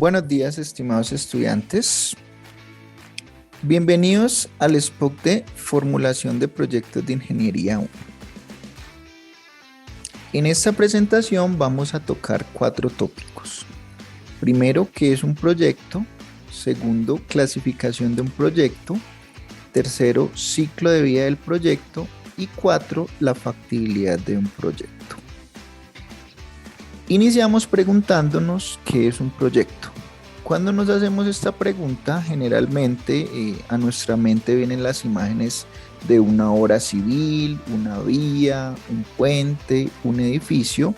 Buenos días, estimados estudiantes. Bienvenidos al SPOC de Formulación de Proyectos de Ingeniería 1. En esta presentación vamos a tocar 4 tópicos. Primero, ¿qué es un proyecto? Segundo, clasificación de un proyecto. Tercero, ciclo de vida del proyecto. Y 4, la factibilidad de un proyecto. Iniciamos preguntándonos qué es un proyecto. Cuando nos hacemos esta pregunta, generalmente a nuestra mente vienen las imágenes de una obra civil, una vía, un puente, un edificio,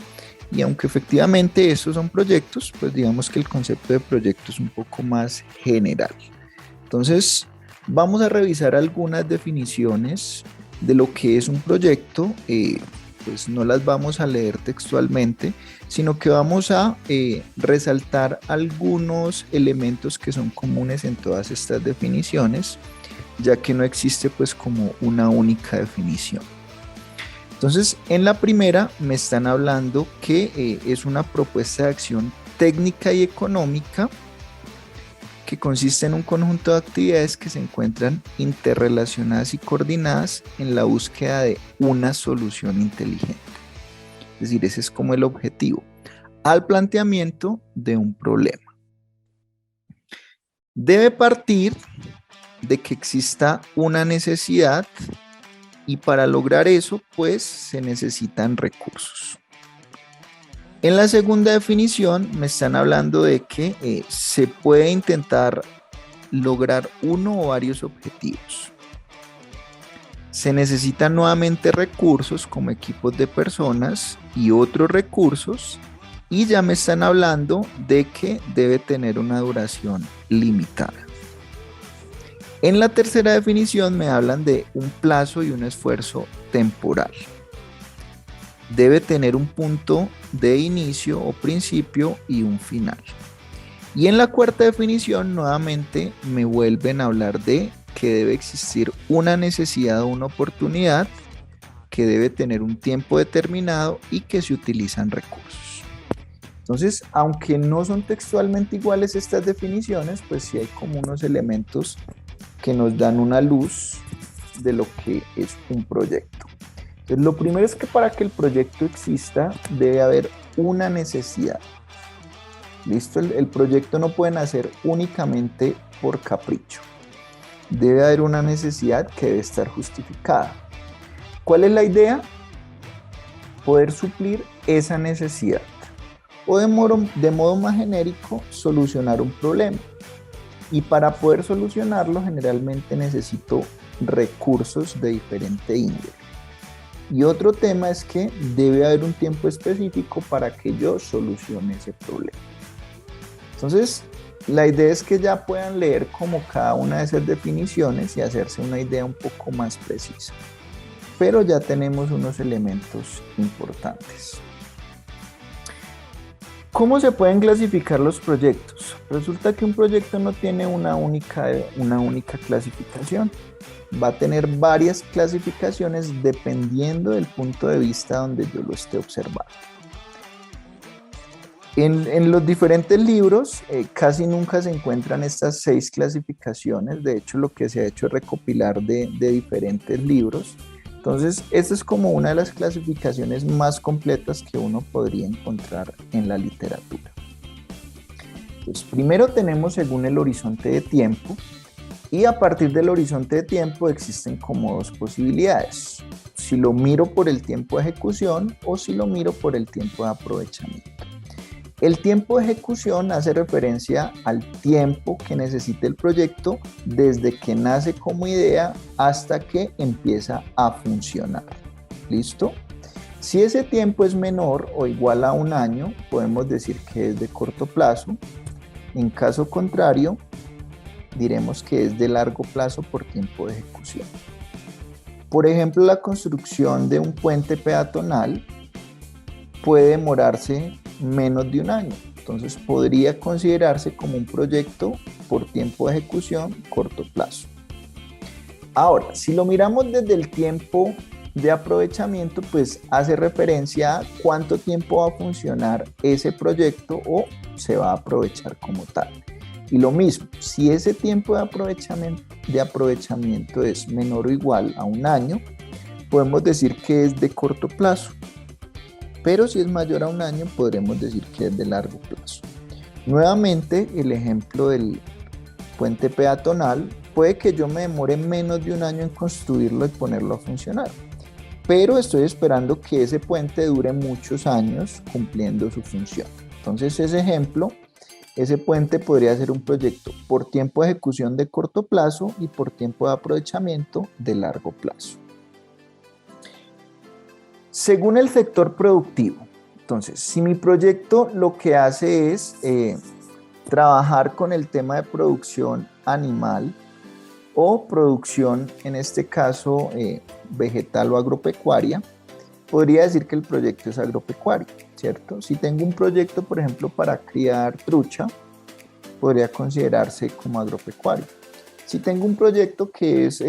y aunque efectivamente estos son proyectos, pues digamos que el concepto de proyecto es un poco más general. Entonces, vamos a revisar algunas definiciones de lo que es un proyecto. Pues no las vamos a leer textualmente, sino que vamos a resaltar algunos elementos que son comunes en todas estas definiciones, ya que no existe pues como una única definición. Entonces, en la primera me están hablando que es una propuesta de acción técnica y económica que consiste en un conjunto de actividades que se encuentran interrelacionadas y coordinadas en la búsqueda de una solución inteligente. Es decir, ese es como el objetivo, al planteamiento de un problema. Debe partir de que exista una necesidad y para lograr eso, pues se necesitan recursos. En la segunda definición me están hablando de que se puede intentar lograr uno o varios objetivos. Se necesitan nuevamente recursos como equipos de personas y otros recursos, y ya me están hablando de que debe tener una duración limitada. En la tercera definición me hablan de un plazo y un esfuerzo temporal. Debe tener un punto de inicio o principio y un final. Y en la cuarta definición nuevamente me vuelven a hablar de que debe existir una necesidad o una oportunidad, que debe tener un tiempo determinado y que se utilizan recursos. Entonces, aunque no son textualmente iguales estas definiciones, pues sí hay como unos elementos que nos dan una luz de lo que es un proyecto. Entonces, lo primero es que para que el proyecto exista debe haber una necesidad. ¿Listo? El proyecto no puede nacer únicamente por capricho. Debe haber una necesidad que debe estar justificada. ¿Cuál es la idea? Poder suplir esa necesidad. O de modo más genérico, solucionar un problema. Y para poder solucionarlo, generalmente necesito recursos de diferente índole. Y otro tema es que debe haber un tiempo específico para que yo solucione ese problema. Entonces, la idea es que ya puedan leer como cada una de esas definiciones y hacerse una idea un poco más precisa. Pero ya tenemos unos elementos importantes. ¿Cómo se pueden clasificar los proyectos? Resulta que un proyecto no tiene una única clasificación. Va a tener varias clasificaciones dependiendo del punto de vista donde yo lo esté observando. En los diferentes libros casi nunca se encuentran estas 6 clasificaciones. De hecho, lo que se ha hecho es recopilar de diferentes libros. Entonces, esta es como una de las clasificaciones más completas que uno podría encontrar en la literatura. Entonces, primero tenemos según el horizonte de tiempo. Y a partir del horizonte de tiempo existen como 2 posibilidades. Si lo miro por el tiempo de ejecución o si lo miro por el tiempo de aprovechamiento. El tiempo de ejecución hace referencia al tiempo que necesita el proyecto desde que nace como idea hasta que empieza a funcionar. ¿Listo? Si ese tiempo es menor o igual a 1 año, podemos decir que es de corto plazo. En caso contrario, diremos que es de largo plazo por tiempo de ejecución. Por ejemplo, la construcción de un puente peatonal puede demorarse menos de 1 año. Entonces podría considerarse como un proyecto por tiempo de ejecución corto plazo. Ahora, si lo miramos desde el tiempo de aprovechamiento pues hace referencia a cuánto tiempo va a funcionar ese proyecto o se va a aprovechar como tal. Y lo mismo, si ese tiempo de aprovechamiento es menor o igual a un año, podemos decir que es de corto plazo. Pero si es mayor a un año, podremos decir que es de largo plazo. Nuevamente, el ejemplo del puente peatonal, puede que yo me demore menos de un año en construirlo y ponerlo a funcionar. Pero estoy esperando que ese puente dure muchos años cumpliendo su función. Entonces, ese ejemplo, ese puente podría ser un proyecto por tiempo de ejecución de corto plazo y por tiempo de aprovechamiento de largo plazo. Según el sector productivo, entonces, si mi proyecto lo que hace es trabajar con el tema de producción animal o producción, en este caso, vegetal o agropecuaria, podría decir que el proyecto es agropecuario, ¿cierto? Si tengo un proyecto, por ejemplo, para criar trucha, podría considerarse como agropecuario. Si tengo un proyecto que es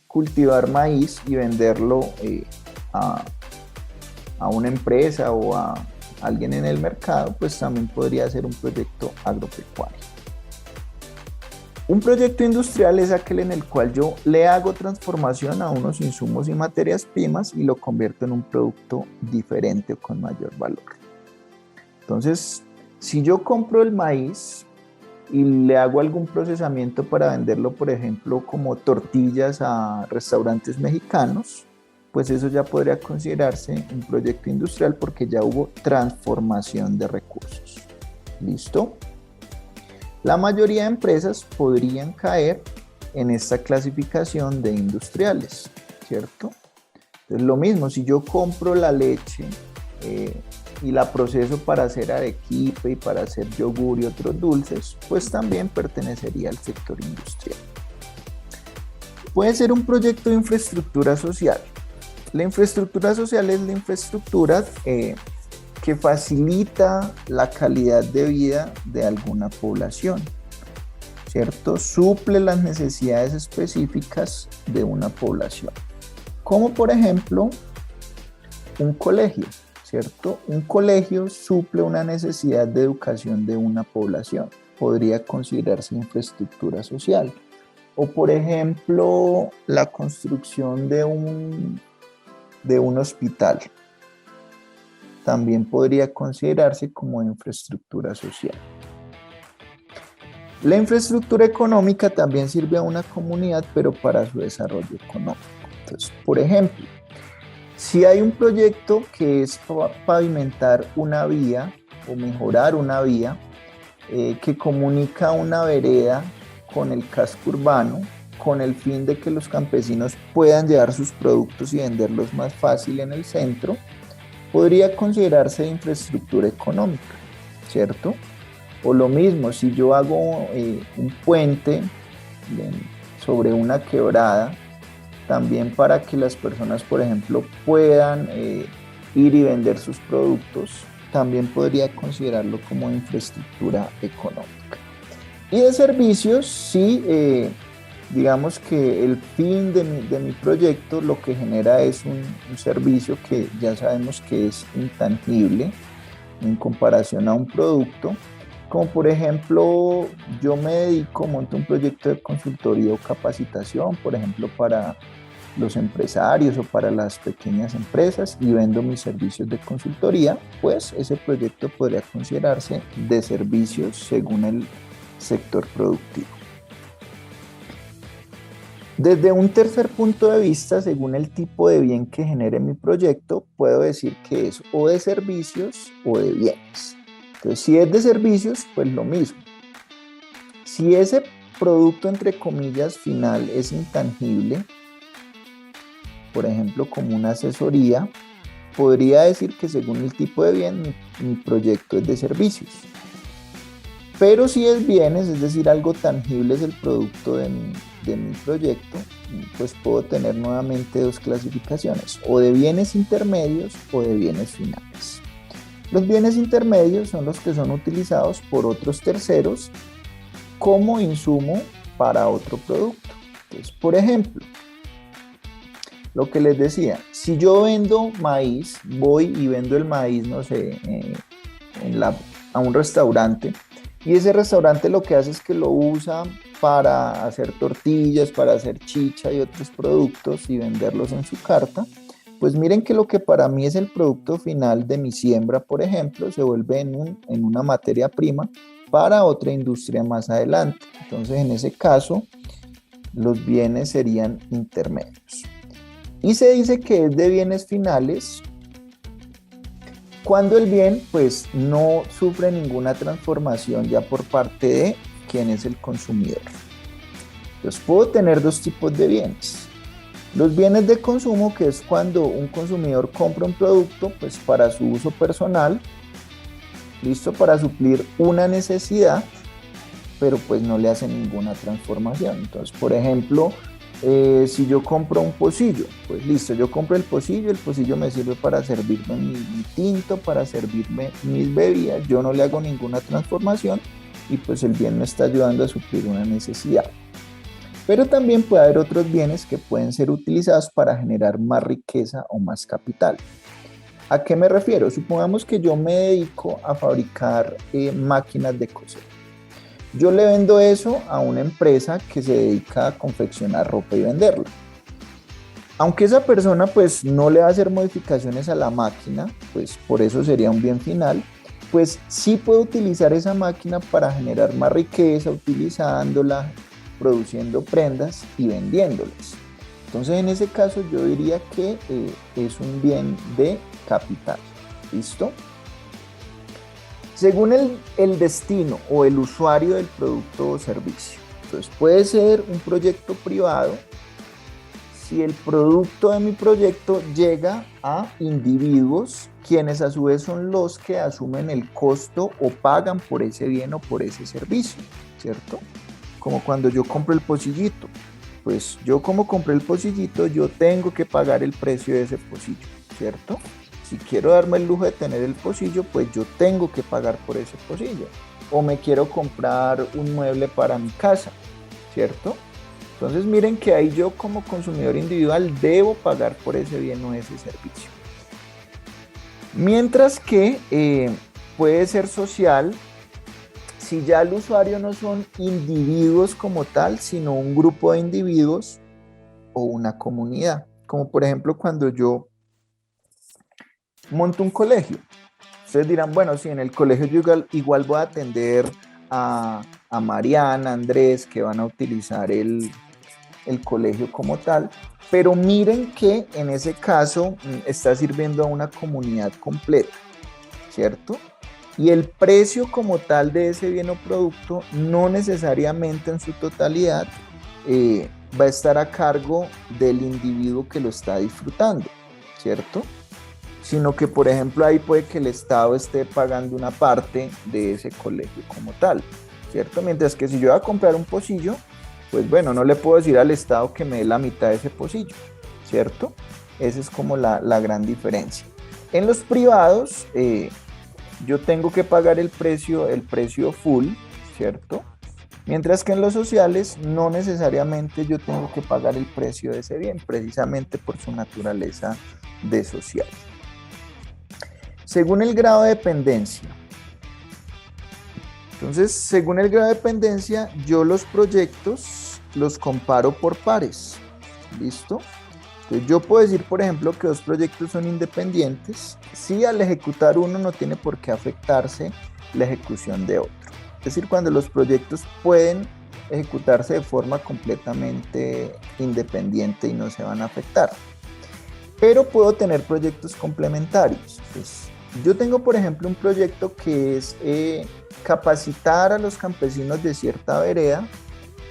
cultivar maíz y venderlo a una empresa o a alguien en el mercado, pues también podría ser un proyecto agropecuario. Un proyecto industrial es aquel en el cual yo le hago transformación a unos insumos y materias primas y lo convierto en un producto diferente o con mayor valor. Entonces, si yo compro el maíz y le hago algún procesamiento para venderlo, por ejemplo, como tortillas a restaurantes mexicanos, pues eso ya podría considerarse un proyecto industrial porque ya hubo transformación de recursos. ¿Listo? La mayoría de empresas podrían caer en esta clasificación de industriales, ¿cierto? Entonces, lo mismo, si yo compro la leche y la proceso para hacer arequipe y para hacer yogur y otros dulces, pues también pertenecería al sector industrial. Puede ser un proyecto de infraestructura social. La infraestructura social es la infraestructura que facilita la calidad de vida de alguna población, ¿cierto? Suple las necesidades específicas de una población, como por ejemplo un colegio, ¿cierto? Un colegio suple una necesidad de educación de una población, podría considerarse infraestructura social. O por ejemplo, la construcción de un hospital también podría considerarse como infraestructura social. La infraestructura económica también sirve a una comunidad, pero para su desarrollo económico. Entonces, por ejemplo, si hay un proyecto que es pavimentar una vía o mejorar una vía que comunica una vereda con el casco urbano, con el fin de que los campesinos puedan llevar sus productos y venderlos más fácil en el centro, podría considerarse infraestructura económica, ¿cierto? O lo mismo, si yo hago un puente sobre una quebrada, también para que las personas, por ejemplo, puedan ir y vender sus productos, también podría considerarlo como infraestructura económica. Y de servicios, sí, digamos que el fin de mi proyecto lo que genera es un servicio que ya sabemos que es intangible en comparación a un producto, como por ejemplo yo me dedico, monto un proyecto de consultoría o capacitación, por ejemplo para los empresarios o para las pequeñas empresas y vendo mis servicios de consultoría, pues ese proyecto podría considerarse de servicios según el sector productivo. Desde un tercer punto de vista, según el tipo de bien que genere mi proyecto, puedo decir que es o de servicios o de bienes. Entonces, si es de servicios, pues lo mismo. Si ese producto, entre comillas, final es intangible, por ejemplo, como una asesoría, podría decir que según el tipo de bien, mi proyecto es de servicios. Pero si es bienes, es decir, algo tangible es el producto de mi proyecto, pues puedo tener nuevamente dos clasificaciones, o de bienes intermedios o de bienes finales. Los bienes intermedios son los que son utilizados por otros terceros como insumo para otro producto. Entonces, por ejemplo, Lo que les decía, si yo vendo maíz, voy y vendo el maíz, no sé, a un restaurante, y ese restaurante lo que hace es que lo usa para hacer tortillas, para hacer chicha y otros productos y venderlos en su carta. Pues miren que lo que para mí es el producto final de mi siembra, por ejemplo, se vuelve en una materia prima para otra industria más adelante. Entonces, en ese caso, los bienes serían intermedios. Y se dice que es de bienes finales cuando el bien pues no sufre ninguna transformación ya por parte de quien es el consumidor. Entonces puedo tener dos tipos de bienes. Los bienes de consumo, que es cuando un consumidor compra un producto pues para su uso personal, listo, para suplir una necesidad, pero pues no le hace ninguna transformación. Entonces, por ejemplo, si yo compro un pocillo, pues listo, yo compro el pocillo me sirve para servirme mi tinto, para servirme mis bebidas, yo no le hago ninguna transformación y pues el bien me está ayudando a suplir una necesidad. Pero también puede haber otros bienes que pueden ser utilizados para generar más riqueza o más capital. ¿A qué me refiero? Supongamos que yo me dedico a fabricar máquinas de coser. Yo le vendo eso a una empresa que se dedica a confeccionar ropa y venderla. Aunque esa persona pues no le va a hacer modificaciones a la máquina, pues por eso sería un bien final, pues sí puede utilizar esa máquina para generar más riqueza, utilizándola, produciendo prendas y vendiéndolas. Entonces en ese caso yo diría que es un bien de capital. ¿Listo? Según el destino o el usuario del producto o servicio. Entonces puede ser un proyecto privado si el producto de mi proyecto llega a individuos, quienes a su vez son los que asumen el costo o pagan por ese bien o por ese servicio, ¿cierto? Como cuando yo compro el pocillito. Pues yo como compré el pocillito, yo tengo que pagar el precio de ese pocillo, ¿cierto? Si quiero darme el lujo de tener el pocillo, pues yo tengo que pagar por ese pocillo. O me quiero comprar un mueble para mi casa, ¿cierto? Entonces miren que ahí yo como consumidor individual debo pagar por ese bien o ese servicio. Mientras que puede ser social si ya el usuario no son individuos como tal, sino un grupo de individuos o una comunidad. Como por ejemplo cuando yo monto un colegio. Ustedes dirán, bueno, sí, en el colegio yo igual voy a atender a Mariana, Andrés, que van a utilizar el colegio como tal, pero miren que en ese caso está sirviendo a una comunidad completa, ¿cierto? Y el precio como tal de ese bien o producto no necesariamente en su totalidad va a estar a cargo del individuo que lo está disfrutando, ¿cierto? Sino que, por ejemplo, ahí puede que el Estado esté pagando una parte de ese colegio como tal, ¿cierto? Mientras que si yo voy a comprar un pocillo, pues bueno, no le puedo decir al Estado que me dé la mitad de ese pocillo, ¿cierto? Esa es como la gran diferencia. En los privados, yo tengo que pagar el precio full, ¿cierto? Mientras que en los sociales no necesariamente yo tengo que pagar el precio de ese bien, precisamente por su naturaleza de social. Según el grado de dependencia. Entonces, según el grado de dependencia, yo los proyectos los comparo por pares. ¿Listo? Entonces, yo puedo decir, por ejemplo, que dos proyectos son independientes si al ejecutar uno no tiene por qué afectarse la ejecución de otro. Es decir, cuando los proyectos pueden ejecutarse de forma completamente independiente y no se van a afectar. Pero puedo tener proyectos complementarios. Pues, yo tengo, por ejemplo, un proyecto que es capacitar a los campesinos de cierta vereda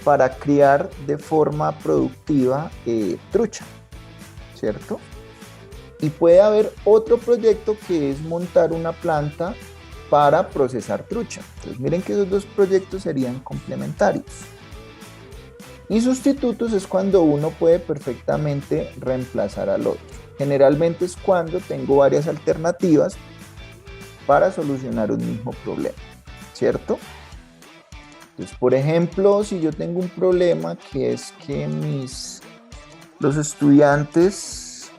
para criar de forma productiva trucha, ¿cierto? Y puede haber otro proyecto que es montar una planta para procesar trucha. Entonces miren que esos dos proyectos serían complementarios. Y sustitutos es cuando uno puede perfectamente reemplazar al otro. Generalmente es cuando tengo varias alternativas para solucionar un mismo problema, ¿cierto? Entonces, por ejemplo, si yo tengo un problema que es que mis Los estudiantes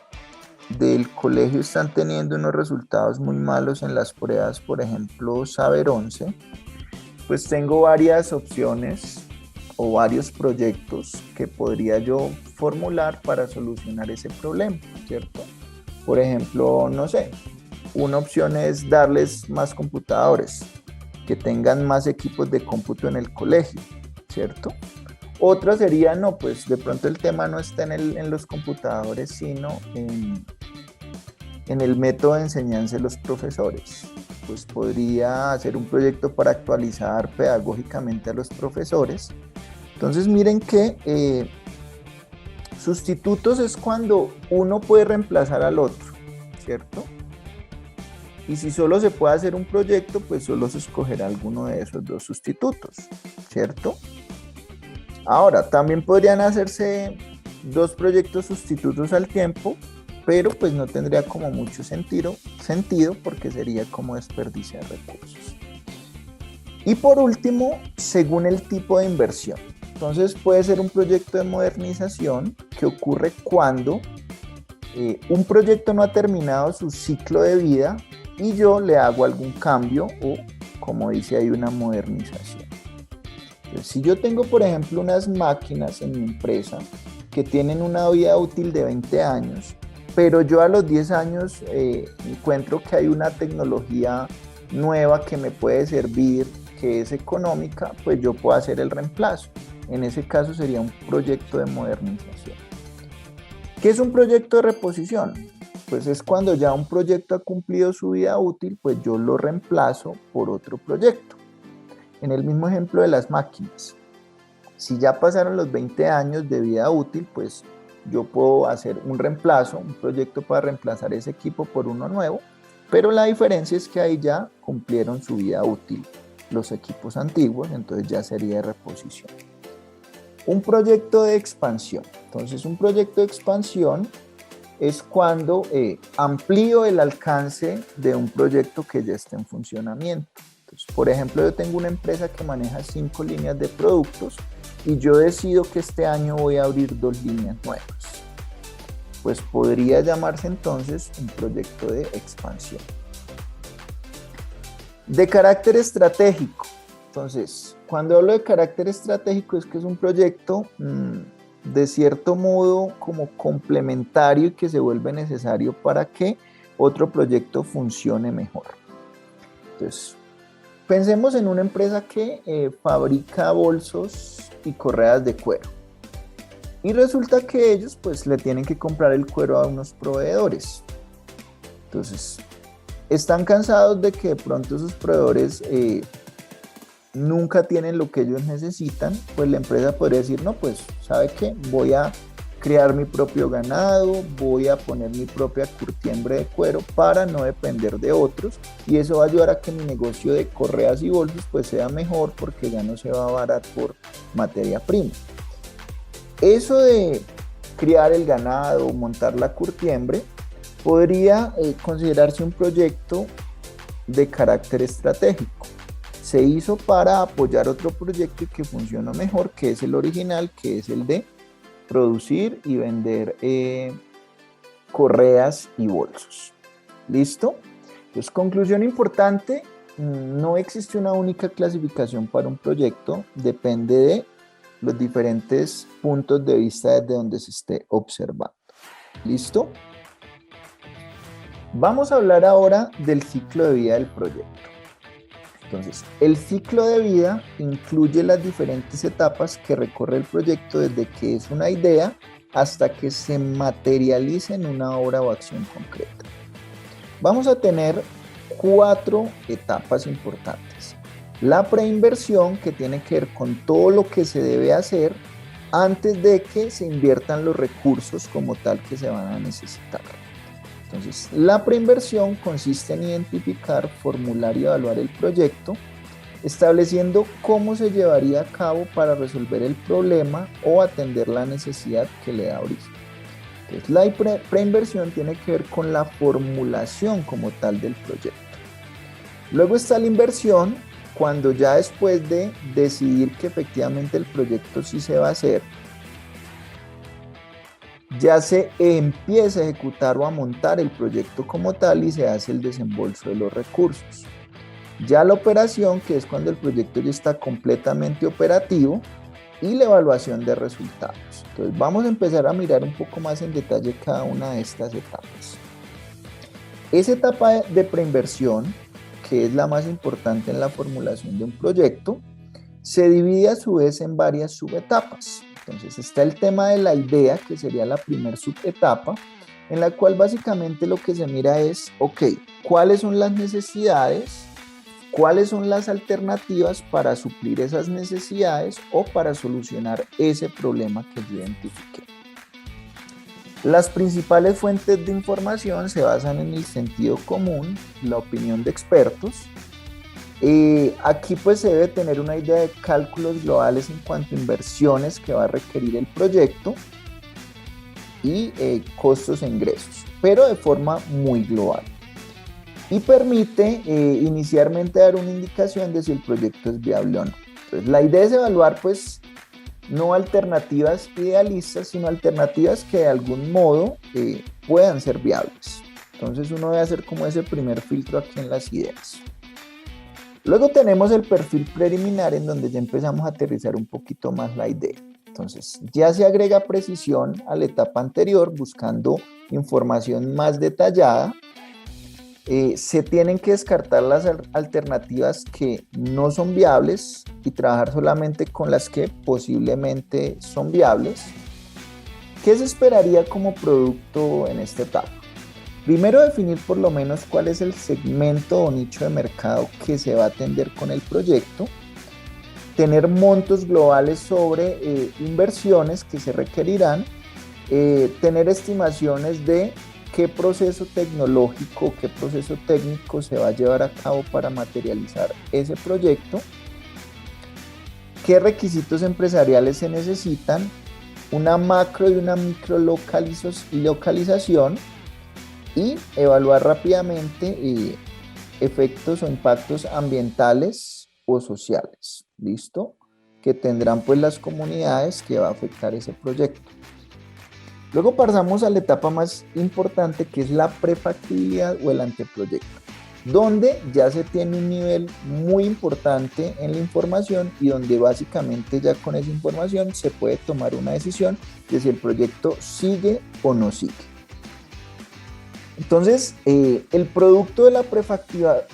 del colegio están teniendo unos resultados muy malos en las pruebas, por ejemplo, Saber 11, pues tengo varias opciones o varios proyectos que podría yo formular para solucionar ese problema, ¿cierto? Por ejemplo, no sé, una opción es darles más computadores, que tengan más equipos de cómputo en el colegio, ¿cierto? Otra sería, no, pues de pronto el tema no está en los computadores, sino en el método de enseñanza de los profesores. Pues podría hacer un proyecto para actualizar pedagógicamente a los profesores. Entonces miren que sustitutos es cuando uno puede reemplazar al otro, ¿cierto? Y si solo se puede hacer un proyecto, pues solo se escogerá alguno de esos dos sustitutos, ¿cierto? Ahora, también podrían hacerse dos proyectos sustitutos al tiempo, pero pues no tendría como mucho sentido porque sería como desperdiciar recursos. Y por último, según el tipo de inversión. Entonces puede ser un proyecto de modernización que ocurre cuando un proyecto no ha terminado su ciclo de vida y yo le hago algún cambio o, como dice ahí, una modernización. Entonces, si yo tengo, por ejemplo, unas máquinas en mi empresa que tienen una vida útil de 20 años, pero yo a los 10 años encuentro que hay una tecnología nueva que me puede servir, que es económica, pues yo puedo hacer el reemplazo. En ese caso sería un proyecto de modernización. ¿Qué es un proyecto de reposición? Pues es cuando ya un proyecto ha cumplido su vida útil, pues yo lo reemplazo por otro proyecto. En el mismo ejemplo de las máquinas, si ya pasaron los 20 años de vida útil, pues yo puedo hacer un reemplazo, un proyecto para reemplazar ese equipo por uno nuevo, pero la diferencia es que ahí ya cumplieron su vida útil los equipos antiguos, entonces ya sería de reposición. Un proyecto de expansión. Entonces, un proyecto de expansión es cuando amplío el alcance de un proyecto que ya está en funcionamiento. Entonces, por ejemplo, yo tengo una empresa que maneja 5 líneas de productos y yo decido que este año voy a abrir 2 líneas nuevas. Pues podría llamarse entonces un proyecto de expansión. De carácter estratégico. Entonces, cuando hablo de carácter estratégico es que es un proyecto de cierto modo como complementario y que se vuelve necesario para que otro proyecto funcione mejor. Entonces, pensemos en una empresa que fabrica bolsos y correas de cuero. Y resulta que ellos pues le tienen que comprar el cuero a unos proveedores. Entonces, están cansados de que de pronto sus proveedores nunca tienen lo que ellos necesitan, pues la empresa podría decir, no, pues, ¿sabe qué? Voy a crear mi propio ganado, voy a poner mi propia curtiembre de cuero para no depender de otros y eso va a ayudar a que mi negocio de correas y bolsos pues sea mejor porque ya no se va a varar por materia prima. Eso de criar el ganado, montar la curtiembre, podría considerarse un proyecto de carácter estratégico. Se hizo para apoyar otro proyecto y que funciona mejor, que es el original, que es el de producir y vender correas y bolsos. ¿Listo? Entonces, conclusión importante, no existe una única clasificación para un proyecto, depende de los diferentes puntos de vista desde donde se esté observando. ¿Listo? Vamos a hablar ahora del ciclo de vida del proyecto. Entonces, el ciclo de vida incluye las diferentes etapas que recorre el proyecto desde que es una idea hasta que se materialice en una obra o acción concreta. Vamos a tener 4 etapas importantes. La preinversión, que tiene que ver con todo lo que se debe hacer antes de que se inviertan los recursos como tal que se van a necesitar. Entonces, la preinversión consiste en identificar, formular y evaluar el proyecto, estableciendo cómo se llevaría a cabo para resolver el problema o atender la necesidad que le da origen. Entonces, la preinversión tiene que ver con la formulación como tal del proyecto. Luego está la inversión, cuando ya después de decidir que efectivamente el proyecto sí se va a hacer, ya se empieza a ejecutar o a montar el proyecto como tal y se hace el desembolso de los recursos. Ya la operación, que es cuando el proyecto ya está completamente operativo, y la evaluación de resultados. Entonces vamos a empezar a mirar un poco más en detalle cada una de estas etapas. Esa etapa de preinversión, que es la más importante en la formulación de un proyecto, se divide a su vez en varias subetapas. Entonces está el tema de la idea, que sería la primera subetapa, en la cual básicamente lo que se mira es, ok, ¿cuáles son las necesidades? ¿Cuáles son las alternativas para suplir esas necesidades o para solucionar ese problema que yo identifiqué? Las principales fuentes de información se basan en el sentido común, la opinión de expertos. Aquí pues se debe tener una idea de cálculos globales en cuanto a inversiones que va a requerir el proyecto y costos e ingresos, pero de forma muy global. Y permite inicialmente dar una indicación de si el proyecto es viable o no. Entonces, la idea es evaluar pues no alternativas idealistas, sino alternativas que de algún modo puedan ser viables. Entonces uno debe hacer como ese primer filtro aquí en las ideas. Luego tenemos el perfil preliminar, en donde ya empezamos a aterrizar un poquito más la idea. Entonces ya se agrega precisión a la etapa anterior, buscando información más detallada. Se tienen que descartar las alternativas que no son viables y trabajar solamente con las que posiblemente son viables. ¿Qué se esperaría como producto en esta etapa? Primero, definir por lo menos cuál es el segmento o nicho de mercado que se va a atender con el proyecto. Tener montos globales sobre inversiones que se requerirán. Tener estimaciones de qué proceso tecnológico, qué proceso técnico se va a llevar a cabo para materializar ese proyecto, qué requisitos empresariales se necesitan, una macro y una micro localización y evaluar rápidamente efectos o impactos ambientales o sociales, ¿listo? Que tendrán pues las comunidades que va a afectar ese proyecto. Luego pasamos a la etapa más importante, que es la prefactibilidad o el anteproyecto, donde ya se tiene un nivel muy importante en la información y donde básicamente ya con esa información se puede tomar una decisión de si el proyecto sigue o no sigue. Entonces, el producto de la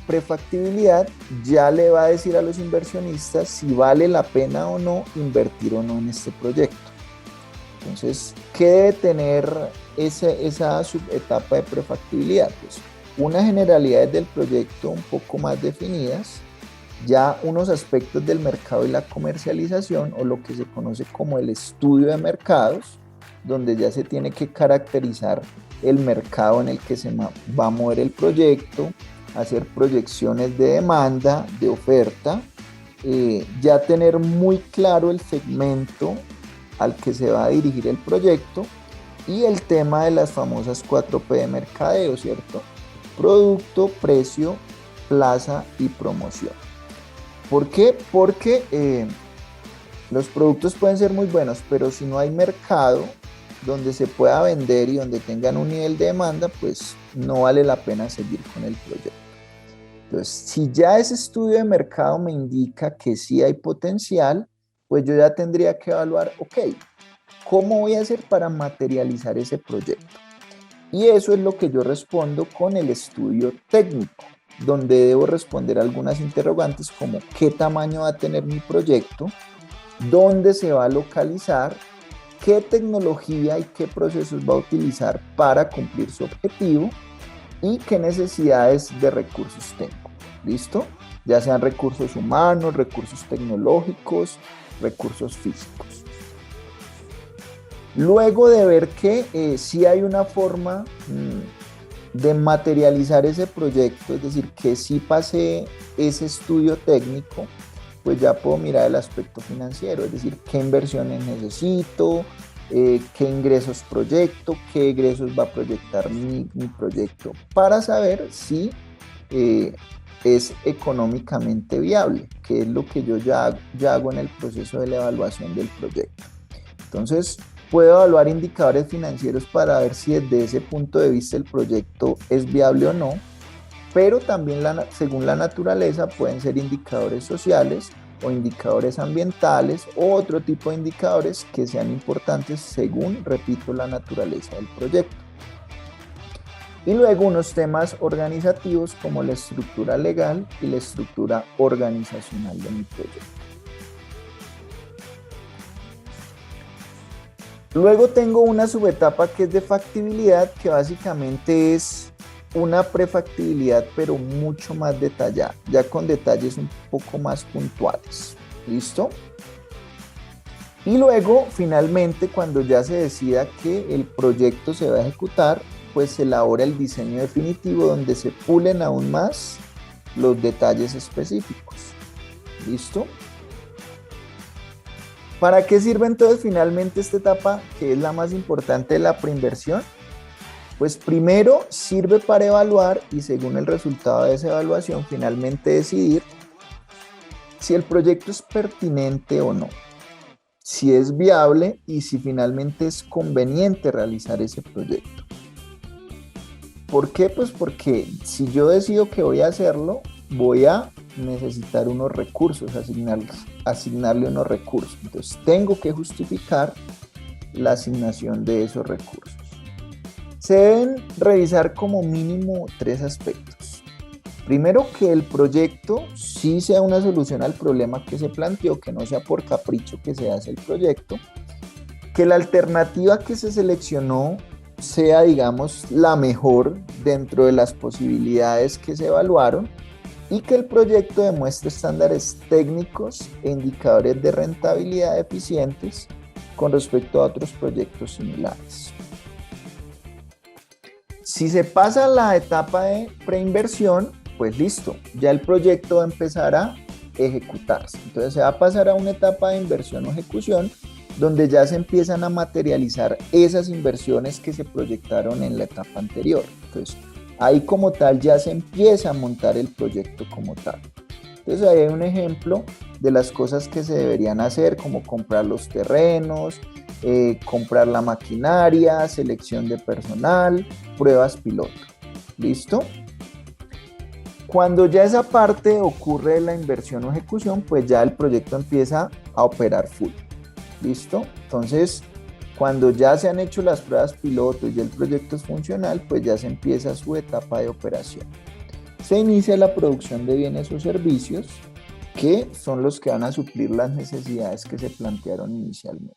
prefactibilidad ya le va a decir a los inversionistas si vale la pena o no invertir o no en este proyecto. Entonces, ¿qué debe tener esa subetapa de prefactibilidad? Pues unas generalidades del proyecto un poco más definidas, ya unos aspectos del mercado y la comercialización, o lo que se conoce como el estudio de mercados, donde ya se tiene que caracterizar el mercado en el que se va a mover el proyecto, hacer proyecciones de demanda, de oferta, ya tener muy claro el segmento al que se va a dirigir el proyecto y el tema de las famosas 4P de mercadeo, ¿cierto? Producto, precio, plaza y promoción. ¿Por qué? Porque los productos pueden ser muy buenos, pero si no hay mercado donde se pueda vender y donde tengan un nivel de demanda, pues no vale la pena seguir con el proyecto. Entonces, si ya ese estudio de mercado me indica que sí hay potencial, pues yo ya tendría que evaluar, ok, ¿cómo voy a hacer para materializar ese proyecto? Y eso es lo que yo respondo con el estudio técnico, donde debo responder algunas interrogantes como qué tamaño va a tener mi proyecto, dónde se va a localizar, qué tecnología y qué procesos va a utilizar para cumplir su objetivo y qué necesidades de recursos tengo. ¿Listo? Ya sean recursos humanos, recursos tecnológicos, recursos físicos. Luego de ver que sí hay una forma de materializar ese proyecto, es decir, que sí pasé ese estudio técnico, pues ya puedo mirar el aspecto financiero, es decir, qué inversiones necesito, qué ingresos proyecto, qué ingresos va a proyectar mi proyecto, para saber si es económicamente viable, que es lo que yo ya hago en el proceso de la evaluación del proyecto. Entonces, Puedo evaluar indicadores financieros para ver si desde ese punto de vista el proyecto es viable o no, pero también según la naturaleza pueden ser indicadores sociales o indicadores ambientales o otro tipo de indicadores que sean importantes según, repito, la naturaleza del proyecto. Y luego unos temas organizativos como la estructura legal y la estructura organizacional de mi proyecto. Luego tengo una subetapa que es de factibilidad, que básicamente es una prefactibilidad pero mucho más detallada, ya con detalles un poco más puntuales. ¿Listo? Y luego, finalmente, cuando ya se decida que el proyecto se va a ejecutar, pues se elabora el diseño definitivo donde se pulen aún más los detalles específicos. ¿Listo? ¿Para qué sirve entonces finalmente esta etapa, que es la más importante de la preinversión? Pues primero sirve para evaluar y según el resultado de esa evaluación finalmente decidir si el proyecto es pertinente o no, si es viable y si finalmente es conveniente realizar ese proyecto. ¿Por qué? Pues porque si yo decido que voy a hacerlo, voy a necesitar unos recursos, asignarle unos recursos. Entonces tengo que justificar la asignación de esos recursos. Se deben revisar como mínimo 3 aspectos. Primero, que el proyecto sí sea una solución al problema que se planteó, que no sea por capricho que se hace el proyecto, que la alternativa que se seleccionó sea, digamos, la mejor dentro de las posibilidades que se evaluaron y que el proyecto demuestre estándares técnicos e indicadores de rentabilidad eficientes con respecto a otros proyectos similares. Si se pasa la etapa de preinversión, pues listo, ya el proyecto va a empezar a ejecutarse. Entonces se va a pasar a una etapa de inversión o ejecución donde ya se empiezan a materializar esas inversiones que se proyectaron en la etapa anterior. Entonces ahí como tal ya se empieza a montar el proyecto como tal. Entonces ahí hay un ejemplo de las cosas que se deberían hacer, como comprar los terrenos, comprar la maquinaria, selección de personal, pruebas piloto. ¿Listo? Cuando ya esa parte ocurre la inversión o ejecución, pues ya el proyecto empieza a operar full. ¿Listo? Entonces, cuando ya se han hecho las pruebas piloto y ya el proyecto es funcional, pues ya se empieza su etapa de operación. Se inicia la producción de bienes o servicios que son los que van a suplir las necesidades que se plantearon inicialmente.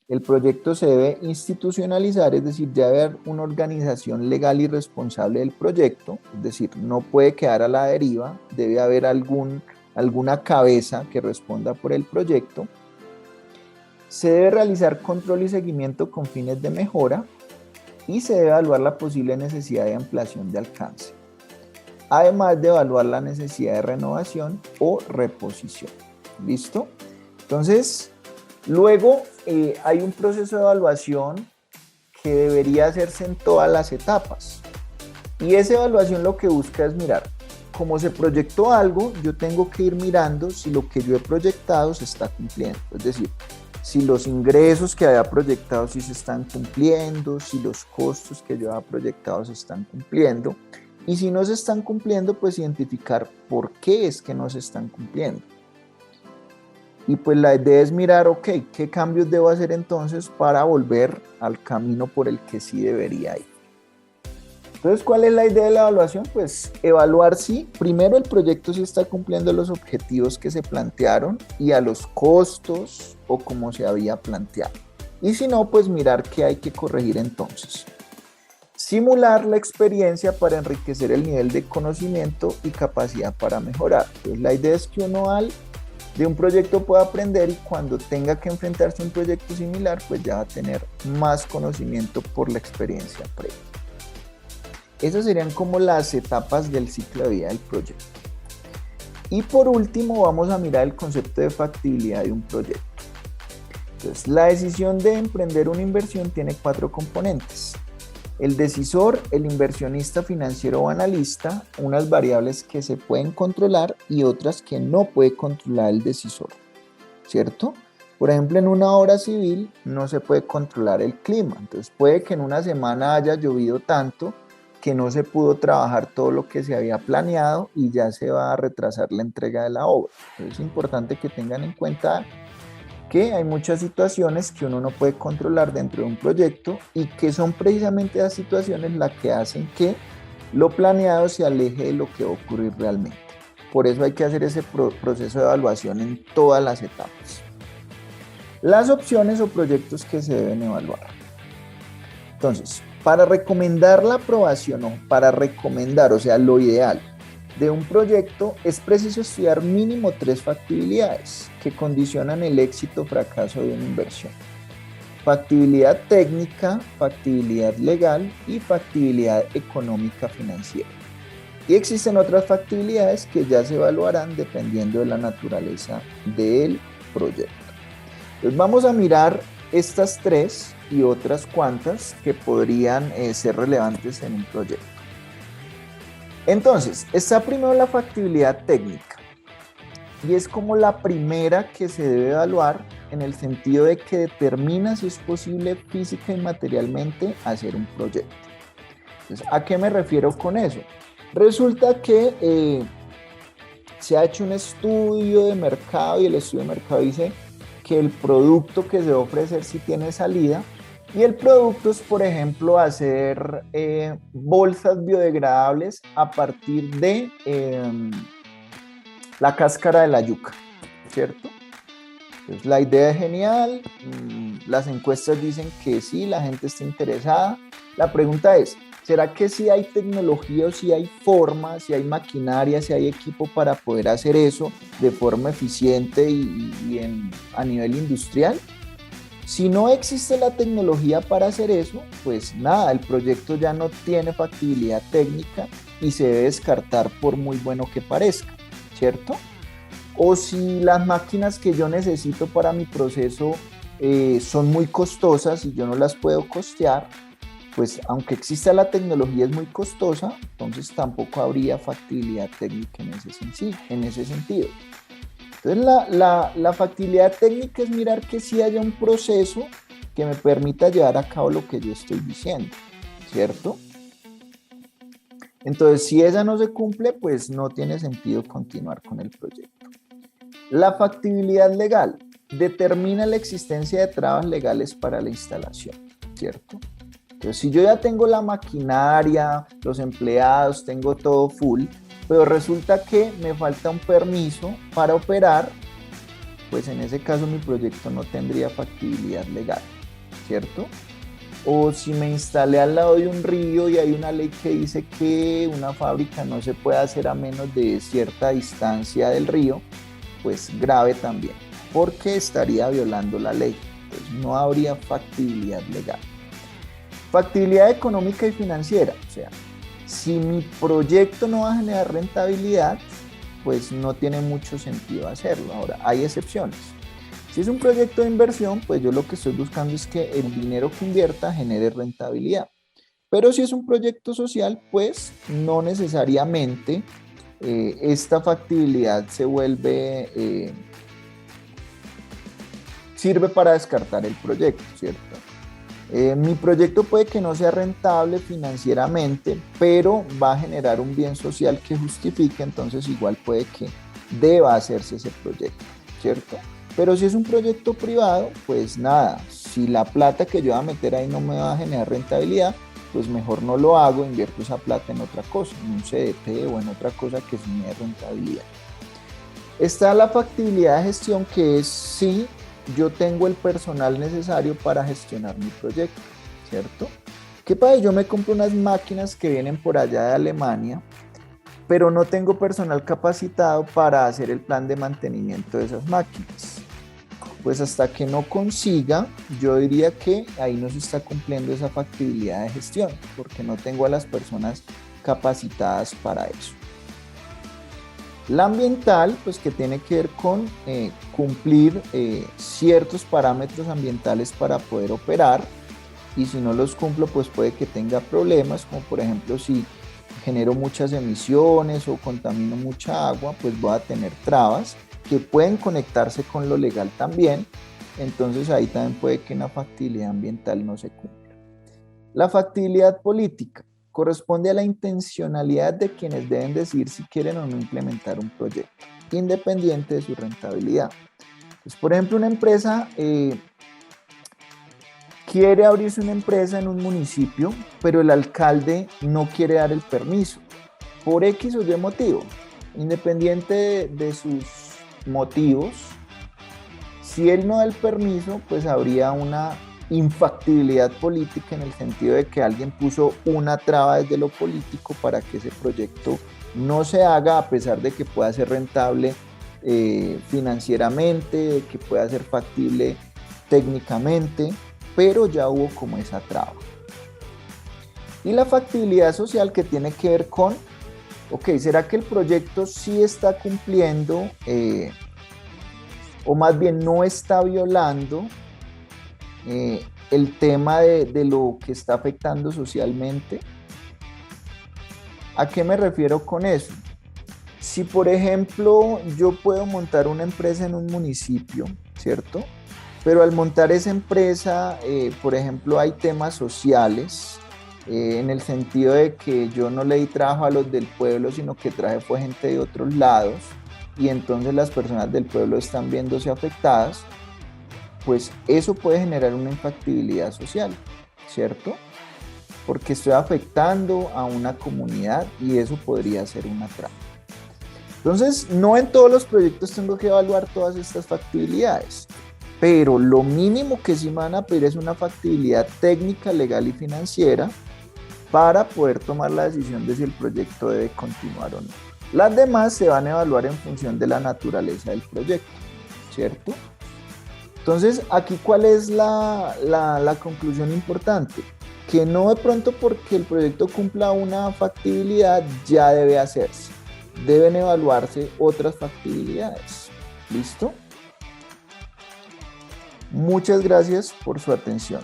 El proyecto se debe institucionalizar, es decir, debe haber una organización legal y responsable del proyecto, es decir, no puede quedar a la deriva, debe haber alguna cabeza que responda por el proyecto. Se debe realizar control y seguimiento con fines de mejora y se debe evaluar la posible necesidad de ampliación de alcance, además de evaluar la necesidad de renovación o reposición. ¿Listo? Entonces, luego hay un proceso de evaluación que debería hacerse en todas las etapas. Y esa evaluación lo que busca es mirar, como se proyectó algo, yo tengo que ir mirando si lo que yo he proyectado se está cumpliendo. Es decir, si los ingresos que había proyectado sí se están cumpliendo, si los costos que yo había proyectado se están cumpliendo. Y si no se están cumpliendo, pues identificar por qué es que no se están cumpliendo. Y pues la idea es mirar, ok, ¿qué cambios debo hacer entonces para volver al camino por el que sí debería ir? Entonces, ¿cuál es la idea de la evaluación? Pues evaluar si primero el proyecto sí está cumpliendo los objetivos que se plantearon y a los costos o como se había planteado. Y si no, pues mirar qué hay que corregir entonces. Simular la experiencia para enriquecer el nivel de conocimiento y capacidad para mejorar. Entonces, la idea es que uno de un proyecto pueda aprender y cuando tenga que enfrentarse a un proyecto similar, pues ya va a tener más conocimiento por la experiencia previa. Esas serían como las etapas del ciclo de vida del proyecto. Y por último vamos a mirar el concepto de factibilidad de un proyecto. Entonces, la decisión de emprender una inversión tiene 4 componentes. El decisor, el inversionista financiero o analista, unas variables que se pueden controlar y otras que no puede controlar el decisor, ¿cierto? Por ejemplo, en una obra civil no se puede controlar el clima, entonces puede que en una semana haya llovido tanto que no se pudo trabajar todo lo que se había planeado y ya se va a retrasar la entrega de la obra. Entonces es importante que tengan en cuenta que hay muchas situaciones que uno no puede controlar dentro de un proyecto y que son precisamente las situaciones las que hacen que lo planeado se aleje de lo que va a ocurrir realmente. Por eso hay que hacer ese proceso de evaluación en todas las etapas. Las opciones o proyectos que se deben evaluar. Entonces, para recomendar la aprobación o para recomendar, o sea, lo ideal de un proyecto, es preciso estudiar mínimo 3 factibilidades que condicionan el éxito o fracaso de una inversión. Factibilidad técnica, factibilidad legal y factibilidad económica financiera. Y existen otras factibilidades que ya se evaluarán dependiendo de la naturaleza del proyecto. Entonces vamos a mirar estas 3 y otras cuantas que podrían ser relevantes en un proyecto. Entonces, está primero la factibilidad técnica y es como la primera que se debe evaluar en el sentido de que determina si es posible física y materialmente hacer un proyecto. Entonces, ¿a qué me refiero con eso? Resulta que se ha hecho un estudio de mercado y el estudio de mercado dice que el producto que se va a ofrecer sí tiene salida. Y el producto es, por ejemplo, hacer bolsas biodegradables a partir de la cáscara de la yuca, ¿cierto? Entonces, la idea es genial, las encuestas dicen que sí, la gente está interesada. La pregunta es, ¿será que sí hay tecnología o sí hay forma, si hay maquinaria, si hay equipo para poder hacer eso de forma eficiente a nivel industrial? Si no existe la tecnología para hacer eso, pues nada, el proyecto ya no tiene factibilidad técnica y se debe descartar por muy bueno que parezca, ¿cierto? O si las máquinas que yo necesito para mi proceso son muy costosas y yo no las puedo costear, pues aunque exista la tecnología es muy costosa, entonces tampoco habría factibilidad técnica en ese sentido. Entonces la factibilidad técnica es mirar que sí haya un proceso que me permita llevar a cabo lo que yo estoy diciendo, ¿cierto? Entonces, si esa no se cumple, pues no tiene sentido continuar con el proyecto. La factibilidad legal determina la existencia de trabas legales para la instalación, ¿cierto? Entonces, si yo ya tengo la maquinaria, los empleados, tengo todo full, pero resulta que me falta un permiso para operar, pues en ese caso mi proyecto no tendría factibilidad legal, ¿cierto? O si me instalé al lado de un río y hay una ley que dice que una fábrica no se puede hacer a menos de cierta distancia del río, pues grave también, porque estaría violando la ley. Entonces no habría factibilidad legal. Factibilidad económica y financiera, o sea, si mi proyecto no va a generar rentabilidad, pues no tiene mucho sentido hacerlo. Ahora, hay excepciones. Si es un proyecto de inversión, pues yo lo que estoy buscando es que el dinero que invierta genere rentabilidad. Pero si es un proyecto social, pues no necesariamente esta factibilidad sirve para descartar el proyecto, ¿cierto? Mi proyecto puede que no sea rentable financieramente, pero va a generar un bien social que justifique, entonces igual puede que deba hacerse ese proyecto, ¿cierto? Pero si es un proyecto privado, pues nada, si la plata que yo voy a meter ahí no me va a generar rentabilidad, pues mejor no lo hago, invierto esa plata en otra cosa, en un CDT o en otra cosa que sí me dé rentabilidad. Está la factibilidad de gestión, que es sí, yo tengo el personal necesario para gestionar mi proyecto, ¿cierto? ¿Qué pasa? Yo me compro unas máquinas que vienen por allá de Alemania, pero no tengo personal capacitado para hacer el plan de mantenimiento de esas máquinas. Pues hasta que no consiga, yo diría que ahí no se está cumpliendo esa factibilidad de gestión, porque no tengo a las personas capacitadas para eso. La ambiental, pues que tiene que ver con cumplir ciertos parámetros ambientales para poder operar, y si no los cumplo, pues puede que tenga problemas, como por ejemplo si genero muchas emisiones o contamino mucha agua, pues voy a tener trabas que pueden conectarse con lo legal también, entonces ahí también puede que una factibilidad ambiental no se cumpla. La factibilidad política corresponde a la intencionalidad de quienes deben decidir si quieren o no implementar un proyecto, independiente de su rentabilidad. Pues, por ejemplo, una empresa quiere abrirse una empresa en un municipio, pero el alcalde no quiere dar el permiso, por X o Y motivo. Independiente de sus motivos, si él no da el permiso, pues habría una infactibilidad política en el sentido de que alguien puso una traba desde lo político para que ese proyecto no se haga, a pesar de que pueda ser rentable financieramente, que pueda ser factible técnicamente, pero ya hubo como esa traba. Y la factibilidad social, que tiene que ver con, ok, ¿será que el proyecto sí está cumpliendo o más bien no está violando el tema de lo que está afectando socialmente? ¿A qué me refiero con eso? Si, por ejemplo, yo puedo montar una empresa en un municipio, ¿cierto? Pero al montar esa empresa, por ejemplo, hay temas sociales, en el sentido de que yo no le di trabajo a los del pueblo, sino que traje fue gente de otros lados, y entonces las personas del pueblo están viéndose afectadas, pues eso puede generar una infactibilidad social, ¿cierto? Porque estoy afectando a una comunidad y eso podría ser una trampa. Entonces, no en todos los proyectos tengo que evaluar todas estas factibilidades, pero lo mínimo que sí me van a pedir es una factibilidad técnica, legal y financiera para poder tomar la decisión de si el proyecto debe continuar o no. Las demás se van a evaluar en función de la naturaleza del proyecto, ¿cierto? Entonces, aquí, ¿cuál es la conclusión importante? Que no de pronto porque el proyecto cumpla una factibilidad ya debe hacerse. Deben evaluarse otras factibilidades. ¿Listo? Muchas gracias por su atención.